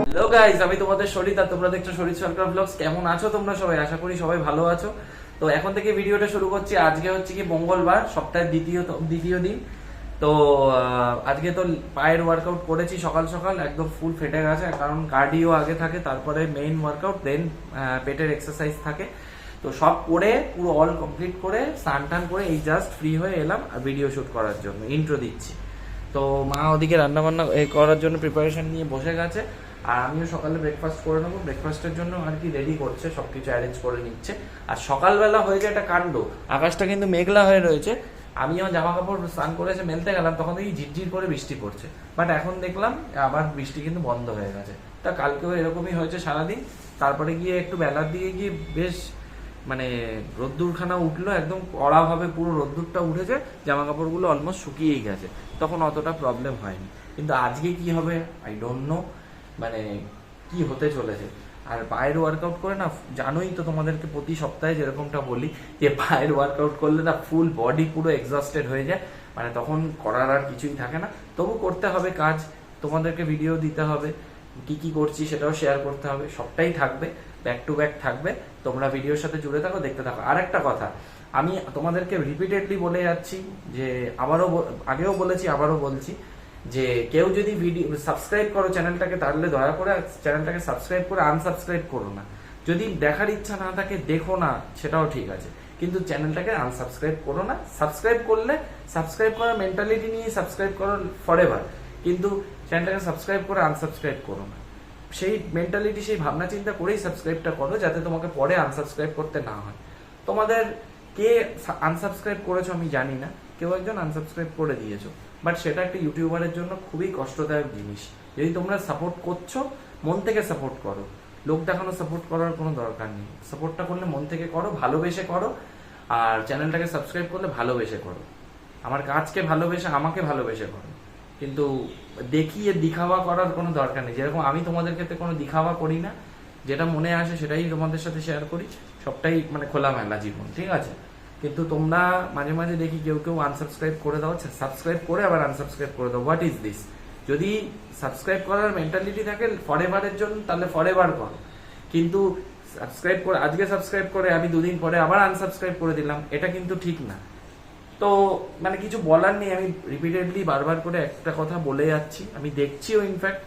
Hello guys, আমি তোমাদের শরীর আর তোমরা দেখছো শরীর সরকার ব্লগস। কেমন আছো তোমরা সবাই? আশা করি সবাই ভালো আছো। তো এখন থেকে ভিডিওটা শুরু করছি। আজকে হচ্ছে কি মঙ্গলবার, সপ্তাহের দ্বিতীয় দিন। তো আজকে তো পায়ের ওয়ার্কআউট করেছি সকাল সকাল, একদম ফুল ফেটে গেছে, কারণ কার্ডিও আগে থাকে, তারপরে মেইন ওয়ার্কআউট, দেন পেটের এক্সারসাইজ থাকে। তো সব করে পুরো অল কমপ্লিট করে স্নান টান করে এই জাস্ট ফ্রি হয়ে এলাম ভিডিও শুট করার জন্য। ইন্ট্রো দিচ্ছি। তো মা ওদিকে রান্নাবান্না করার জন্য প্রিপারেশন নিয়ে বসে গেছে, আর আমিও সকালে ব্রেকফাস্ট করে নেবো। ব্রেকফাস্টের জন্য আর কি রেডি করছে, সবকিছু অ্যারেঞ্জ করে নিচ্ছে। আর সকালবেলা হয়েছে একটা কাণ্ড, আকাশটা কিন্তু মেঘলা হয়ে রয়েছে। আমিও জামা কাপড় স্নান করে এসে মেলতে গেলাম, তখন দেখি ঝিরঝির করে বৃষ্টি পড়ছে। বাট এখন দেখলাম আবার বৃষ্টি কিন্তু বন্ধ হয়ে গেছে। তা কালকেও এরকমই হয়েছে সারাদিন। তারপরে গিয়ে একটু বেলার দিকে গিয়ে বেশ মানে রোদ্দুরখানা উঠলো, একদম কড়াভাবে পুরো রোদ্দুরটা উঠেছে, জামা কাপড়গুলো অলমোস্ট শুকিয়েই গেছে, তখন অতটা প্রবলেম হয়নি। কিন্তু আজকে কি হবে আই ডোন্ট নো, মানে কি হতে চলেছে। আর পায়ের ওয়ার্কআউট করে না, জানোই তো তোমাদেরকে প্রতি সপ্তাহে যেরকমটা বলি যে পায়ের ওয়ার্কআউট করলে না ফুল বডি পুরো এক্সস্টেড হয়ে যায়, মানে তখন করার আর কিছুই থাকে না। তবু করতে হবে কাজ, তোমাদেরকে ভিডিও দিতে হবে, কি কি করছি সেটাও শেয়ার করতে হবে, সবটাই থাকবে, ব্যাক টু ব্যাক থাকবে। তোমরা ভিডিওর সাথে জুড়ে থাকো, দেখতে থাকো। আর একটা কথা আমি তোমাদেরকে রিপিটেডলি বলে যাচ্ছি, যে আগেও বলেছি আবারও বলছি, যে কেউ যদি ভিডিও সাবস্ক্রাইব করো চ্যানেলটাকে, তাহলে দয়া করে চ্যানেলটাকে সাবস্ক্রাইব করে আনসাবস্ক্রাইব করো না। যদি দেখার ইচ্ছা না থাকে দেখো না, সেটাও ঠিক আছে, কিন্তু চ্যানেলটাকে আনসাবস্ক্রাইব করো না। সাবস্ক্রাইব করলে সাবস্ক্রাইব করার মেন্টালিটি নিয়ে সাবস্ক্রাইব করো ফরএভার, কিন্তু চ্যানেলটাকে সাবস্ক্রাইব করে আনসাবস্ক্রাইব করো না। সেই মেন্টালিটি, সেই ভাবনা চিন্তা করেই সাবস্ক্রাইবটা করো, যাতে তোমাকে পরে আনসাবস্ক্রাইব করতে না হয়। তোমাদের কে আনসাবস্ক্রাইব করেছো আমি জানি না, কেউ একজন আনসাবস্ক্রাইব করে দিয়েছো, বাট সেটা একটা ইউটিউবারের জন্য খুবই কষ্টদায়ক জিনিস। যদি তোমরা সাপোর্ট করছো, মন থেকে সাপোর্ট করো, লোক দেখানো সাপোর্ট করার কোনো দরকার নেই। সাপোর্টটা করলে মন থেকে করো, ভালোবেসে করো। আর চ্যানেলটাকে সাবস্ক্রাইব করলে ভালোবেসে করো, আমার কাজকে ভালোবেসে, আমাকে ভালোবেসে করো। কিন্তু দেখিয়ে দিখাওয়া করার কোনো দরকার নেই। যেরকম আমি তোমাদের ক্ষেত্রে কোনো দিখাওয়া করি না, যেটা মনে আসে সেটাই তোমাদের সাথে শেয়ার করি, সবটাই মানে খোলামেলা জীবন, ঠিক আছে? কিন্তু তোমরা মাঝে মাঝে দেখি কেউ কেউ আনসাবস্ক্রাইব করে দাও, সাবস্ক্রাইব করে আবার আনসাবস্ক্রাইব করে দাও। What is this? যদি সাবস্ক্রাইব করার মেন্টালিটি থাকে ফরএভারের জন্য, তাহলে ফরএভার করো। কিন্তু সাবস্ক্রাইব করে আজকে সাবস্ক্রাইব করে আমি দুদিন পরে আবার আনসাবস্ক্রাইব করে দিলাম, এটা কিন্তু ঠিক না। তো মানে কিছু বলার নেই, আমি রিপিটেডলি বারবার করে একটা কথা বলে যাচ্ছি, আমি দেখছিও ইনফ্যাক্ট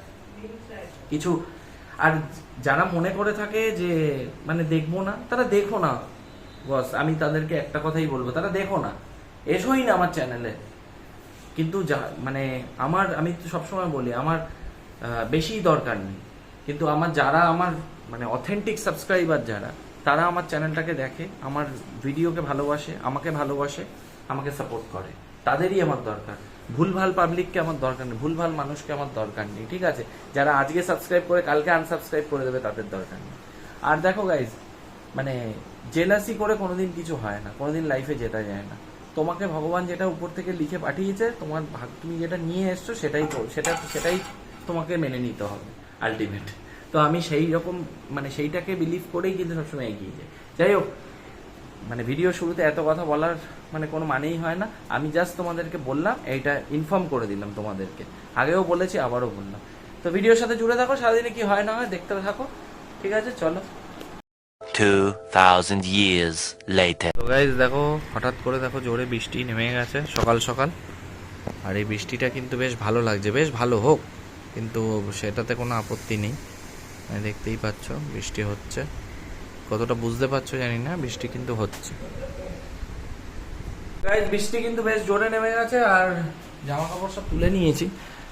কিছু। আর যারা মনে করে থাকে যে মানে দেখবো না, তারা দেখো না বস। আমি তাদেরকে একটা কথাই বলবো, তারা দেখো না, এসোই না আমার চ্যানেলে। কিন্তু মানে আমি তো সবসময় বলি আমার বেশি দরকার নেই, কিন্তু যারা আমার মানে অথেন্টিক সাবস্ক্রাইবার যারা, তারা আমার চ্যানেলটাকে দেখে, আমার ভিডিওকে ভালোবাসে, আমাকে ভালোবাসে, আমাকে সাপোর্ট করে, তাদেরই আমার দরকার। ভুলভাল পাবলিককে আমার দরকার নেই, ভুলভাল মানুষকে আমার দরকার নেই, ঠিক আছে? যারা আজকে সাবস্ক্রাইব করে কালকে আনসাবস্ক্রাইব করে দেবে, তাদের দরকার নেই। আর দেখো গাইজ, মানে জেলাসি করে কোনোদিন কিছু হয় না, কোনোদিন লাইফে জেতা যায় না। তোমাকে ভগবান যেটা উপর থেকে লিখে পাঠিয়েছে, তোমার তুমি যেটা নিয়ে এসছো সেটাই তোমাকে মেনে নিতে হবে আলটিমেট। তো আমি সেই রকম মানে সেইটাকে বিলিভ করেই কিন্তু সবসময় এগিয়ে যাই। যাই হোক, মানে ভিডিও শুরুতে এত কথা বলার মানে কোনো মানেই হয় না। আমি জাস্ট তোমাদেরকে বললাম, এইটা ইনফর্ম করে দিলাম তোমাদেরকে, আগেও বলেছি আবারও বললাম। তো ভিডিওর সাথে জুড়ে থাকো, সারাদিনে কি হয় না হয় দেখতে থাকো, ঠিক আছে? চলো। 2000 years later. তো গাইস দেখো, হঠাৎ করে দেখো জোরে বৃষ্টি নেমে গেছে সকাল সকাল। আর এই বৃষ্টিটা কিন্তু বেশ ভালো লাগছে, বেশ ভালো হোক, কিন্তু সেটাতে কোনো আপত্তি নেই। দেখতেই পাচ্ছ বৃষ্টি হচ্ছে, কতটা বুঝতে পারছো জানি না, বৃষ্টি কিন্তু হচ্ছে। গাইস বৃষ্টি কিন্তু বেশ জোরে নেমে গেছে, আর জামা কাপড় সব তুলে নিয়েছি।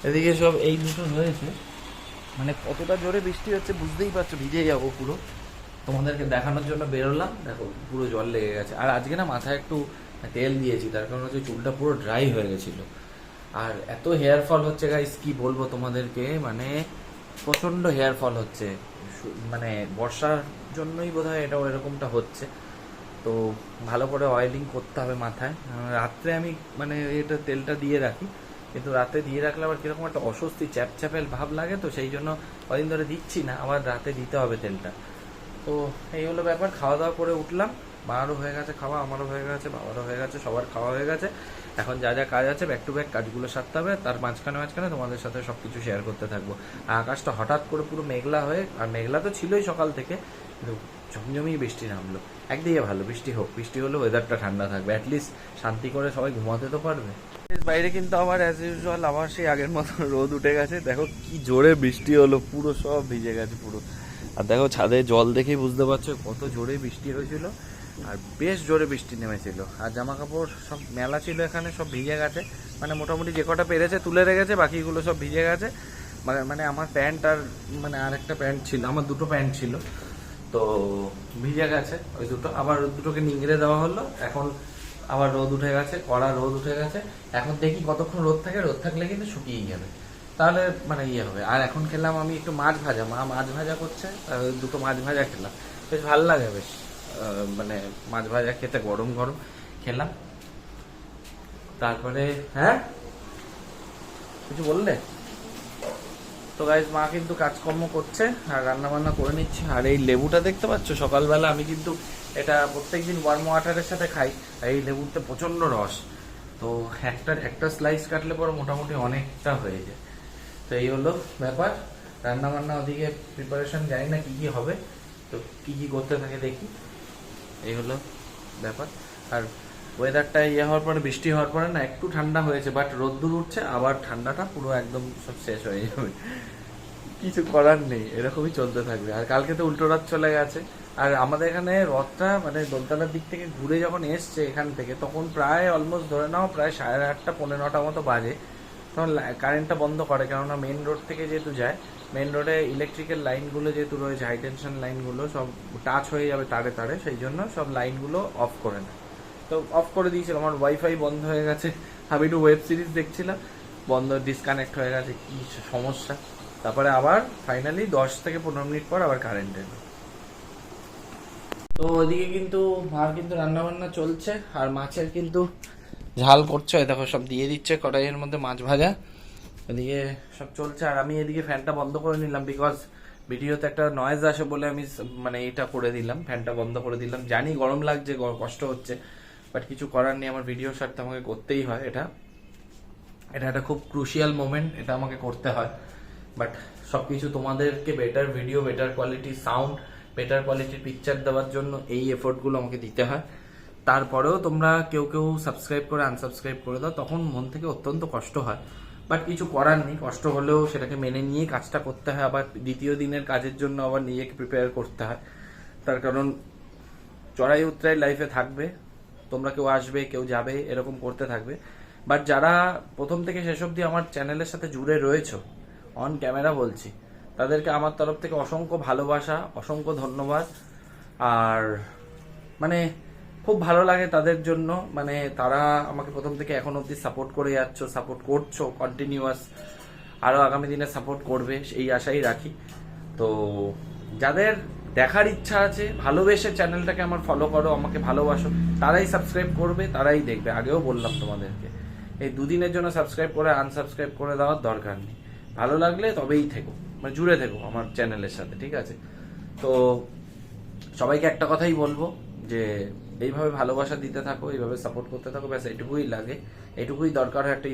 এদিকে সব এই দুটো রয়েছে, মানে কতটা জোরে বৃষ্টি হচ্ছে বুঝতেই পারছো, ভিজে যাবো পুরো। তোমাদেরকে দেখানোর জন্য বেরোলাম, দেখো পুরো জল লেগে গেছে। আর আজকে না মাথায় একটু তেল দিয়েছি, তার কারণ হচ্ছে চুলটা পুরো ড্রাই হয়ে গেছিলো। আর এত হেয়ার ফল হচ্ছে গাইস, কি বলবো তোমাদেরকে, মানে প্রচন্ড হেয়ার ফল হচ্ছে। মানে বর্ষার জন্যই বোধহয় এটা এরকমটা হচ্ছে। তো ভালো করে অয়েলিং করতে হবে মাথায়। রাত্রে আমি মানে এটা তেলটা দিয়ে রাখি, কিন্তু রাতে দিয়ে রাখলে আবার কিরকম একটা অস্বস্তি চ্যাপচ্যাপেল ভাব লাগে, তো সেই জন্য কদিন ধরে দিচ্ছি না, আবার রাতে দিতে হবে তেলটা। তো এই হলো ব্যাপার। খাওয়া দাওয়া করে উঠলাম, মারও হয়ে গেছে খাওয়া, আমারও হয়ে গেছে, বাবারও হয়ে গেছে, সবার খাওয়া হয়ে গেছে। এখন যা যা কাজ আছে ব্যাক টু ব্যাক কাজগুলো সারতে হবে, তার মাঝখানে তোমাদের সাথে সব কিছু শেয়ার করতে থাকবো। আর আকাশটা হঠাৎ করে পুরো মেঘলা হয়ে, আর মেঘলা তো ছিলই সকাল থেকে, কিন্তু ঝমঝমিয়ে বৃষ্টি নামলো। একদিকে ভালো বৃষ্টি হোক, বৃষ্টি হলে ওয়েদারটা ঠান্ডা থাকবে, অ্যাটলিস্ট শান্তি করে সবাই ঘুমাতে তো পারবে। বাইরে কিন্তু আবার অ্যাজ ইউজুয়াল আবার সেই আগের মতো রোদ উঠে গেছে। দেখো কি জোরে বৃষ্টি হলো, পুরো সব ভিজে গেছে পুরো। আর দেখো ছাদে জল দেখেই বুঝতে পারছো কত জোরে বৃষ্টি হয়েছিল, আর বেশ জোরে বৃষ্টি নেমেছিল। আর জামা কাপড় সব মেলা ছিল এখানে, সব ভিজে গেছে, মানে মোটামুটি যে কটা পেরেছে তুলে রেখেছে, বাকিগুলো সব ভিজে গেছে। মানে আমার প্যান্ট আর মানে আর একটা প্যান্ট ছিল, আমার দুটো প্যান্ট ছিল, তো ভিজে গেছে ওই দুটো, আবার দুটোকে নিংড়ে দেওয়া হলো। এখন আবার রোদ উঠে গেছে, কড়া রোদ উঠে গেছে। এখন দেখি কতক্ষণ রোদ থাকে, রোদ থাকলে কিন্তু শুকিয়ে যাবে, তাহলে মানে ইয়ে হবে। আর এখন খেলাম আমি একটু মাছ ভাজা, মা মাছ ভাজা করছে, দুটো মাছ ভাজা খেলাম, বেশ ভালো লাগে, বেশ মানে মাছ ভাজা খেতে গরম গরম খেলাম। তারপরে হ্যাঁ কিছু বললে তো গাইজ, মা কিন্তু কাজকর্ম করছে আর রান্না বান্না করে নিচ্ছে। আর এই লেবুটা দেখতে পাচ্ছ, সকালবেলা আমি কিন্তু এটা প্রত্যেকদিন ওয়ার্ম ওয়াটারের সাথে খাই, আর এই লেবুতে প্রচন্ড রস, তো একটা স্লাইস কাটলে পরে মোটামুটি অনেকটা হয়ে যায়। তো এই হলো ব্যাপার, রান্না বান্না ওদিকে প্রিপারেশন, জানি না কি কি হবে, তো কি কি করতে থাকে দেখি। এই হলো ব্যাপার। আর ওয়েদারটা ইয়ে হওয়ার পরে, বৃষ্টি হওয়ার পরে না একটু ঠান্ডা হয়েছে, বাট রোদ্দুর উঠছে, আবার ঠান্ডাটা পুরো একদম সব শেষ হয়ে যাবে, কিছু করার নেই, এরকমই চলতে থাকবে। আর কালকে তো উল্টো রথ চলে গেছে, আর আমাদের এখানে রথটা মানে দোলতলার দিক থেকে ঘুরে যখন এসছে এখান থেকে, তখন প্রায় অলমোস্ট ধরে নাও প্রায় 8:30 পৌনে 9টা মতো বাজে, তখন কারেন্টটা বন্ধ করে, কেননা মেন রোড থেকে যেহেতু যায়, মেন রোডে ইলেকট্রিক্যাল লাইনগুলো যেহেতু রয়েছে, হাই টেনশন লাইনগুলো সব টাচ হয়ে যাবে তারে তারে, সেই জন্য সব লাইনগুলো অফ করে নেয়। তো অফ করে দিয়েছিল, আমার ওয়াইফাই বন্ধ হয়ে গেছে, আমি একটু ওয়েব সিরিজ দেখছিলাম, বন্ধ, ডিসকানেক্ট হয়ে গেছে, কি সমস্যা। তারপরে আবার ফাইনালি 10 থেকে 15 মিনিট পর আবার কারেন্ট এলো। তো ওইদিকে কিন্তু মার কিন্তু রান্না বান্না চলছে, আর মাছের কিন্তু ঝাল করছে, দেখো সব দিয়ে দিচ্ছে কড়াইয়ের মধ্যে মাছ ভাজা, ওদিকে সব চলছে। আর আমি এদিকে ফ্যানটা বন্ধ করে নিলাম, বিকজ ভিডিওতে একটা নয়েজ আসে বলে আমি মানে এটা করে দিলাম, ফ্যানটা বন্ধ করে দিলাম। জানি গরম লাগছে, কষ্ট হচ্ছে, বাট কিছু করার নেই, আমার ভিডিও সারতে আমাকে করতেই হয়। এটা একটা খুব ক্রুশিয়াল মোমেন্ট, এটা আমাকে করতে হয়। বাট সবকিছু তোমাদেরকে better video, better quality sound, better কোয়ালিটির পিকচার দেওয়ার জন্য এই এফোর্টগুলো আমাকে দিতে হয়। তারপরেও তোমরা কেউ কেউ সাবস্ক্রাইব করে আনসাবস্ক্রাইব করে দাও, তখন মন থেকে অত্যন্ত কষ্ট হয়, বাট কিছু করার নেই, কষ্ট হলেও সেটাকে মেনে নিয়ে কাজটা করতে হয়। আবার দ্বিতীয় দিনের কাজের জন্য আবার নিজেকে প্রিপেয়ার করতে হয়, তার কারণ চড়াই উতরাই লাইফে থাকবে, তোমরা কেউ আসবে কেউ যাবে, এরকম করতে থাকবে। বাট যারা প্রথম থেকে শেষ অবধি আমার চ্যানেলের সাথে জুড়ে রয়েছো, অন ক্যামেরা বলছি, তাদেরকে আমার তরফ থেকে অসংখ্য ভালোবাসা, অসংখ্য ধন্যবাদ। আর মানে খুব ভালো লাগে তাদের জন্য, মানে তারা আমাকে প্রথম থেকে এখন অবধি সাপোর্ট করে যাচ্ছ, সাপোর্ট করছো কন্টিনিউয়াস, আরও আগামী দিনে সাপোর্ট করবে এই আশাই রাখি। তো যাদের দেখার ইচ্ছা আছে, ভালোবেসে চ্যানেলটাকে আমার ফলো করো, আমাকে ভালোবাসো, তারাই সাবস্ক্রাইব করবে, তারাই দেখবে। আগেও বললাম তোমাদেরকে, এই দুদিনের জন্য সাবস্ক্রাইব করে আনসাবস্ক্রাইব করে দেওয়ার দরকার নেই, ভালো লাগলে তবেই থেকো, মানে জুড়ে থেকো আমার চ্যানেলের সাথে, ঠিক আছে? তো সবাইকে একটা কথাই বলবো যে এইভাবে ভালোবাসা দিতে থাকো, এইভাবে সাপোর্ট করতে থাকো, ব্যাস এটুকুই লাগে, এটুকুই দরকার হয় একটা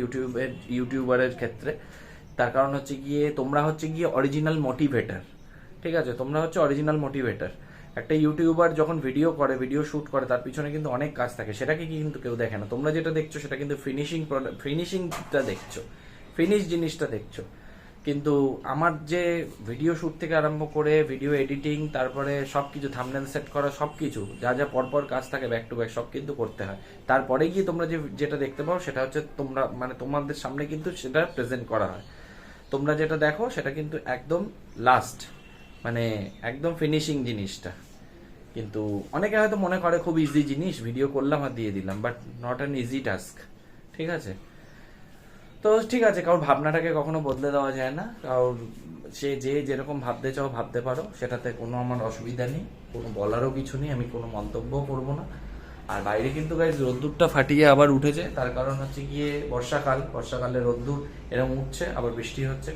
ইউটিউবারের ক্ষেত্রে। তার কারণ হচ্ছে গিয়ে তোমরা হচ্ছে গিয়ে অরিজিনাল মোটিভেটার, ঠিক আছে? তোমরা হচ্ছে অরিজিনাল মোটিভেটার। একটা ইউটিউবার যখন ভিডিও করে, ভিডিও শুট করে, তার পিছনে কিন্তু অনেক কাজ থাকে, সেটাকে কিন্তু কেউ দেখে না। তোমরা যেটা দেখছো সেটা কিন্তু ফিনিশিংটা দেখছো, ফিনিশ জিনিসটা দেখছো, কিন্তু আমার যে ভিডিও শুট থেকে আরম্ভ করে ভিডিও এডিটিং, তারপরে সবকিছু থাম্বনেল সেট করা, সবকিছু যা যা পরপর কাজ থাকে ব্যাক টু ব্যাক সব কিন্তু করতে হয়। তারপরে গিয়ে তোমরা যেটা দেখতে পাও সেটা হচ্ছে তোমরা মানে তোমাদের সামনে কিন্তু সেটা প্রেজেন্ট করা হয়। তোমরা যেটা দেখো সেটা কিন্তু একদম লাস্ট, মানে একদম ফিনিশিং জিনিসটা। কিন্তু অনেকে হয়তো মনে করে খুব ইজি জিনিস, ভিডিও করলাম আর দিয়ে দিলাম, but not an easy task, ঠিক আছে? তো ঠিক আছে, কারোর ভাবনাটাকে কখনো বদলে দেওয়া যায় না, কারোর সে যেরকম ভাবতে চাও ভাবতে পারো, সেটাতে কোনো আমার অসুবিধা নেই, কোনো বলারও কিছু নেই, আমি কোনো মন্তব্যও করবো না। আর বাইরে কিন্তু গাইজ রোদ্দুরটা ফাটিয়ে আবার উঠেছে, তার কারণ হচ্ছে গিয়ে বর্ষাকালে রোদ্দুর এরকম উঠছে, আবার বৃষ্টি হচ্ছে,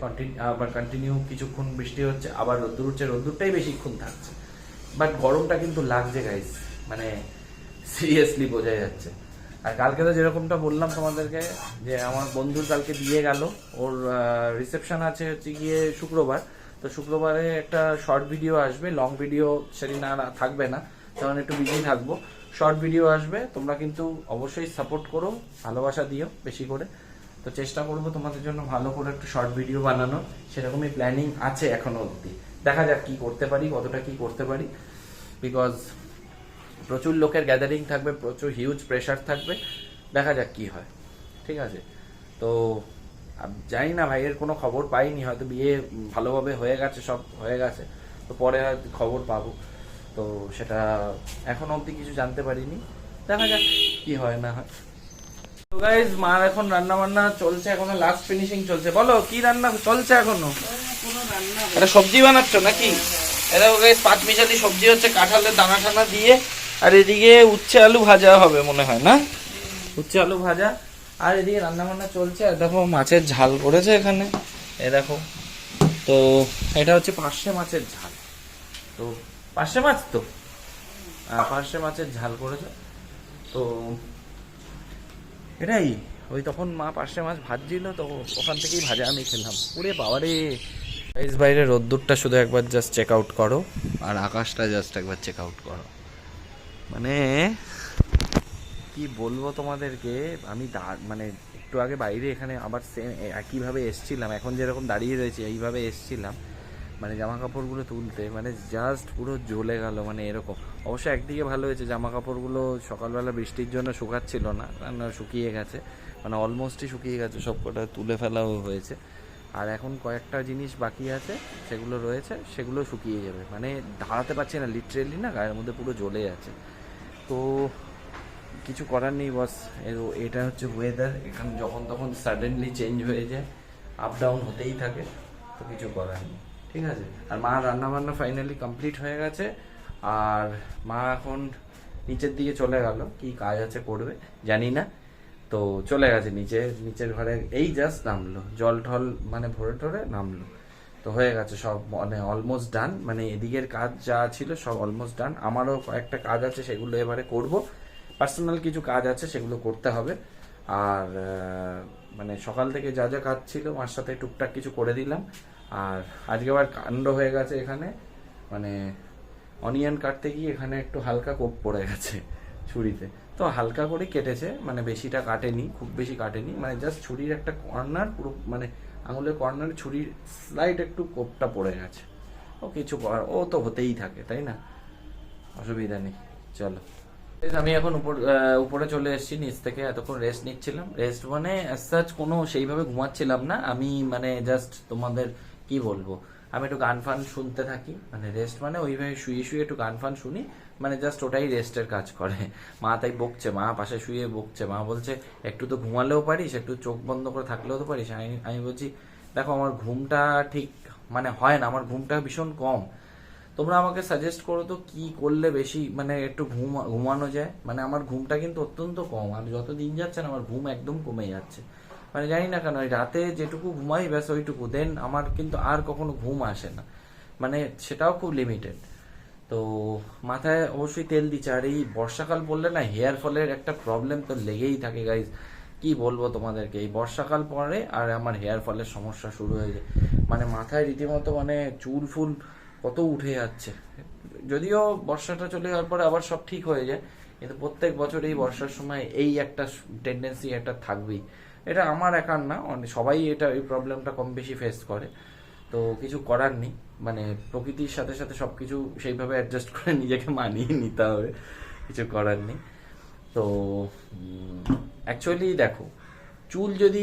আবার কন্টিনিউ কিছুক্ষণ বৃষ্টি হচ্ছে, আবার রোদ্দুর উঠছে, রোদ্দুরটাই বেশিক্ষণ থাকছে, বাট গরমটা কিন্তু লাগছে গাইজ, মানে সিরিয়াসলি বোঝা যাচ্ছে। আর কালকে তো যেরকমটা বললাম তোমাদেরকে যে আমার বন্ধুর কালকে বিয়ে গেল, ওর রিসেপশন আছে হচ্ছে গিয়ে শুক্রবার। তো শুক্রবারে একটা শর্ট ভিডিও আসবে, লং ভিডিও সেদিন আর থাকবে না, কারণ একটু বিজি থাকবো। শর্ট ভিডিও আসবে, তোমরা কিন্তু অবশ্যই সাপোর্ট করো, ভালোবাসা দিও বেশি করে। তো চেষ্টা করবো তোমাদের জন্য ভালো করে একটা শর্ট ভিডিও বানানোর, সেরকমই প্ল্যানিং আছে এখনো অবধি। দেখা যাক কি করতে পারি, কতটা কি করতে পারি, বিকজ প্রচুর লোকের গ্যাদারিং থাকবে, প্রচুর হিউজ প্রেশার থাকবে, দেখা যাক কি হয়। ঠিক আছে, তো জানি না ভাইয়ের কোনো খবর পাইনি, হয়তো বিয়ে ভালোভাবে হয়ে গেছে, সব হয়ে গেছে, তো পরে হয়তো খবর পাবো। তো সেটা এখন অবধি কিছু জানতে পারিনি, দেখা যাক কি হয় না হয়। তো গাইজ, মার এখন রান্না বান্না চলছে, এখনো লাস্ট ফিনিশিং চলছে। বলো কি রান্না চলছে এখনো? এটা সবজি বানাচ্ছ নাকি? এটা গাইজ পাঁচ মিশালি সবজি হচ্ছে, কাঁঠালের দানা টানা দিয়ে। আর এদিকে উচ্ছে আলু ভাজা হবে মনে হয়, না? উচ্ছে আলু ভাজা। আর এদিকে রান্না বান্না চলছে। আর দেখো মাছের ঝাল করেছে এখানে, এ দেখো। তো এটা হচ্ছে পার্শে মাছের ঝাল। তো পার্শে মাছ, তো পার্শে মাছের ঝাল করেছে। তো এটাই, ওই তখন মা পার্শে মাছ ভাজছিল, তো ওখান থেকেই ভাজা আমি খেলাম। ওরে বাবারে, বাইরে রোদ্দুরটা শুধু একবার জাস্ট চেক আউট করো, আর আকাশটা জাস্ট একবার চেক আউট করো। মানে কি বলবো তোমাদেরকে, আমি মানে একটু আগে বাইরে এখানে আবার সেম একইভাবে এসছিলাম, এখন যেরকম দাঁড়িয়ে রয়েছে এইভাবে এসছিলাম, মানে জামা কাপড়গুলো তুলতে, মানে জাস্ট পুরো জ্বলে গেল, মানে এরকম। অবশ্য একদিকে ভালো হয়েছে, জামা কাপড়গুলো সকালবেলা বৃষ্টির জন্য শুকাচ্ছিল না, শুকিয়ে গেছে, মানে অলমোস্টই শুকিয়ে গেছে, সব কটা তুলে ফেলাও হয়েছে। আর এখন কয়েকটা জিনিস বাকি আছে, সেগুলো রয়েছে, সেগুলো শুকিয়ে যাবে, মানে দাঁড়াতে পারছি না লিটারেলি, না গায়ের মধ্যে পুরো জ্বলে আছে। তো কিছু করার নেই বস, এটা হচ্ছে ওয়েদার, এখানে যখন তখন সাডেনলি চেঞ্জ হয়ে যায়, আপ ডাউন হতেই থাকে, তো কিছু করার নেই। ঠিক আছে, আর মা রান্না বান্না ফাইনালি কমপ্লিট হয়ে গেছে, আর মা এখন নিচের দিকে চলে গেল, কি কাজ আছে করবে জানি না, তো চলে গেছে নিচের ঘরে, এই জাস্ট নামলো, জল ঠল মানে ভরে টরে নামলো। তো হয়ে গেছে সব, মানে অলমোস্ট ডান, মানে এদিকের কাজ যা ছিল সব অলমোস্ট ডান। আমারও কয়েকটা কাজ আছে, সেগুলো এবারে করব, পার্সোনাল কিছু কাজ আছে সেগুলো করতে হবে। আর মানে সকাল থেকে যা যা কাজ ছিল মার সাথে টুকটাক কিছু করে দিলাম। আর আজকে আবার কাণ্ড হয়ে গেছে এখানে, মানে অনিয়ন কাটতে গিয়ে এখানে একটু হালকা কোপ পড়ে গেছে ছুরিতে, তো হালকা করে কেটেছে, মানে বেশিটা কাটেনি, খুব বেশি কাটেনি, মানে জাস্ট ছুরির একটা কর্নার, পুরো মানে আঙুলের কর্নারে ছুরির স্লাইড একটু কোপটা পড়ে গেছে। ও কিছু করার, ও তো হতেই থাকে, তাই না, অসুবিধা নেই। চলো, আমি এখন উপরে চলে এসেছি নিচ থেকে, এতক্ষণ রেস্ট নিচ্ছিলাম। রেস্ট মানে সাচ কোনো সেইভাবে ঘুমাচ্ছিলাম না আমি, মানে জাস্ট তোমাদের কি বলবো, আমি একটু গান ফান শুনতে থাকি, মানে রেস্ট মানে ওইভাবে শুয়ে শুয়ে একটু গান ফান শুনি, মানে জাস্ট ওটাই রেস্টের কাজ করে। মা তাই বকছে, মা পাশে শুয়ে বকছে, মা বলছে একটু তো ঘুমালেও পারিস, একটু চোখ বন্ধ করে থাকলেও তো পারিস। আমি বলছি দেখো আমার ঘুমটা ঠিক মানে হয় না, আমার ঘুমটা ভীষণ কম। তোমরা আমাকে সাজেস্ট করো তো কি করলে বেশি মানে একটু ঘুমানো যায়, মানে আমার ঘুমটা কিন্তু অত্যন্ত কম, আর যত দিন যাচ্ছে না আমার ঘুম একদম কমে যাচ্ছে, মানে জানি না কেন, ওই রাতে যেটুকু ঘুমাই ব্যাস ওইটুকু, দেন আমার কিন্তু আর কখনো ঘুম আসে না, মানে সেটাও খুব লিমিটেড। তো মাথায় অবশ্যই তেল দিচ্ছে, আর এই বর্ষাকাল পড়লে না হেয়ার ফলের একটা প্রবলেম তো লেগেই থাকে গাইজ, কি বলবো তোমাদেরকে, এই বর্ষাকাল পরে আর আমার হেয়ার ফলের সমস্যা শুরু হয়ে যায়, মানে মাথায় রীতিমতো মানে চুল ফুল কত উঠে যাচ্ছে। যদিও বর্ষাটা চলে যাওয়ার পরে আবার সব ঠিক হয়ে যায়, কিন্তু প্রত্যেক বছর এই বর্ষার সময় এই একটা টেন্ডেন্সি একটা থাকবেই। এটা আমার একার না, সবাই এটা এই প্রবলেমটা কম বেশি ফেস করে, তো কিছু করার নেই, মানে প্রকৃতির সাথে সাথে সবকিছু সেইভাবে অ্যাডজাস্ট করে নিজেকে মানিয়ে নিতে হবে, কিছু করার নেই। তো অ্যাকচুয়ালি দেখো, চুল যদি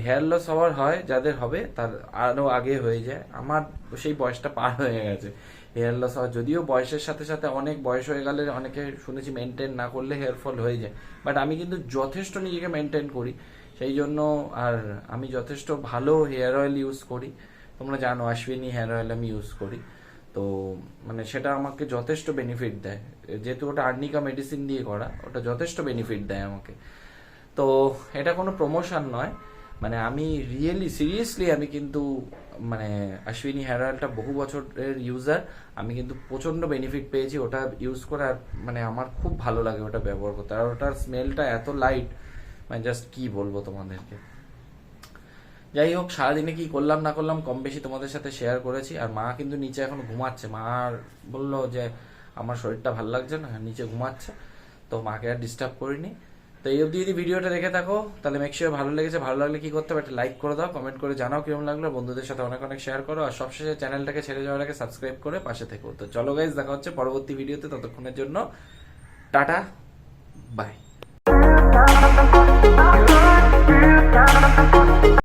হেয়ার লস হওয়ার হয়, যাদের হবে তার আরো আগে হয়ে যায়, আমার সেই বয়সটা পার হয়ে গেছে হেয়ার লস হওয়ার, যদিও বয়সের সাথে সাথে অনেক বয়স হয়ে গেলে অনেকে শুনেছি মেনটেন না করলে হেয়ার ফল হয়ে যায়, বাট আমি কিন্তু যথেষ্ট নিজেকে মেনটেন করি, সেই জন্য। আর আমি যথেষ্ট ভালো হেয়ার অয়েল ইউজ করি, তোমরা জানো অশ্বিনী হেয়ার অয়েল আমি ইউজ করি, তো মানে সেটা আমাকে যথেষ্ট বেনিফিট দেয়, যেহেতু ওটা আর্নিকা মেডিসিন দিয়ে করা, ওটা যথেষ্ট বেনিফিট দেয় আমাকে। তো এটা কোনো প্রমোশন নয়, মানে আমি সিরিয়াসলি আমি কিন্তু মানে অশ্বিনী হেয়ার অয়েলটা বহু বছরের ইউজার, আমি কিন্তু প্রচন্ড বেনিফিট পেয়েছি ওটা ইউজ করে। আর মানে আমার খুব ভালো লাগে ওটা ব্যবহার করতে, আর ওটার স্মেলটা এত লাইট, মানে জাস্ট কি বলবো তোমাদেরকে। যাই হোক, সারাদিনে কি করলাম না করলাম কম বেশি তোমাদের সাথে শেয়ার করেছি। আর মা কিন্তু নিচে এখন ঘুমাচ্ছে, মা আর বললো যে আমার শরীরটা ভালো লাগছে না, নিচে ঘুমাচ্ছে, তো মাকে আর ডিস্টার্ব করিনি। তো এই অবধি যদি ভিডিওটা দেখে থাকো তাহলে মেক শিওর ভালো লেগেছে। ভালো লাগলে কি করতে হবে, একটা লাইক করে দাও, কমেন্ট করে জানাও কিরকম লাগলো, বন্ধুদের সাথে অনেক অনেক শেয়ার করো, আর সবশেষে চ্যানেলটাকে ছেড়ে যাওয়ার আগে সাবস্ক্রাইব করে পাশে থেকো। তো চলো গাইজ, দেখা হচ্ছে পরবর্তী ভিডিওতে, ততক্ষণের জন্য টাটা, বাই।